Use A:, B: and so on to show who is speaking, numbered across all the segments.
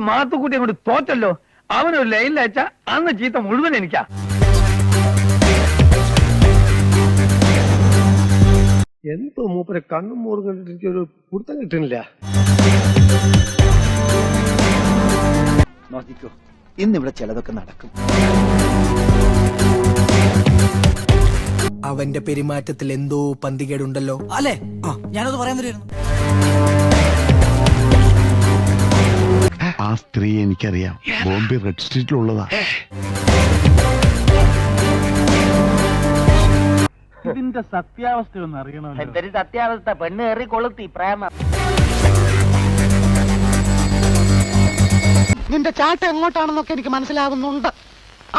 A: മാത്തുക്കുട്ടി അങ്ങോട്ട് തോറ്റല്ലോ. അവനൊരു ലൈനിൽ അയച്ച അന്ന് ചീത്ത മുഴുവൻ എനിക്കാ.
B: എന്തോ മൂപ്പരെ കണ്ണും മോറും കണ്ടിട്ട് എനിക്കൊരു പിടുത്തം കിട്ടുന്നില്ല.
C: നോക്കിക്കോ, ഇന്നിവിടെ ചിലതൊക്കെ നടക്കും.
D: അവന്റെ പെരുമാറ്റത്തിൽ എന്തോ പന്തികേടുണ്ടല്ലോ അല്ലേ? ഞാനത് പറയാൻ വരുമായിരുന്നു.
E: ആ സ്ത്രീ എനിക്കറിയാം, ബോംബെ റെഡ് സ്ട്രീറ്റിലുള്ളതാ.
F: ഇതിന്റെ സത്യാവസ്ഥ ഒന്ന് അറിയണോ?
G: എന്തൊരു സത്യാവസ്ഥ? പെണ്ണ് ഏറി കൊളുത്തി പ്രേമം.
H: നിന്റെ ചാട്ട എങ്ങോട്ടാണെന്നൊക്കെ എനിക്ക് മനസ്സിലാവുന്നുണ്ട്.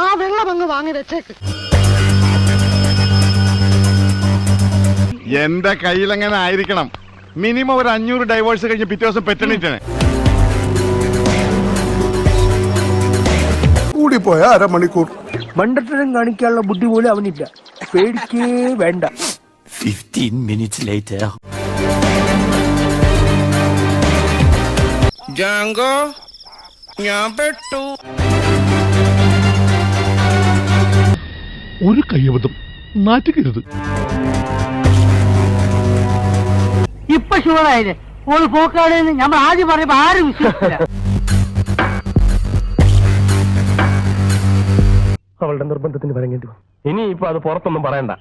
H: ആ വെള്ളം അങ്ങ് വാങ്ങി വെച്ചേക്ക്.
E: എന്റെ കയ്യിലെങ്ങനെ ആയിരിക്കണം? മിനിമം ഒരു 500 ഡൈവേഴ്സ് കഴിഞ്ഞ് പിറ്റേ ദിവസം പെറ്റണിട്ടാണ്.
B: കൂടിപ്പോയ അരമണിക്കൂർ.
A: മണ്ടത്തരം കാണിക്കാനുള്ള ബുദ്ധി പോലും അവനില്ല. പേടിക്കേ വേണ്ട.
C: 15 minutes later.
D: ജാങ്കോ, ഞാൻ പെട്ടു.
E: ഒരു കയ്യബദ്ധം നാറ്റുകരുത്.
G: ഇപ്പൊ ഷുവറായില്ലേ? ഓള് പോക്കാണെന്ന് നമ്മൾ ആദ്യം പറയുമ്പോ ആരും വിശ്വസിച്ചില്ല.
A: അവളുടെ നിർബന്ധത്തിന് വഴങ്ങേണ്ടി വന്നു. ഇനിയിപ്പോ അത് പുറത്തൊന്നും പറയണ്ട.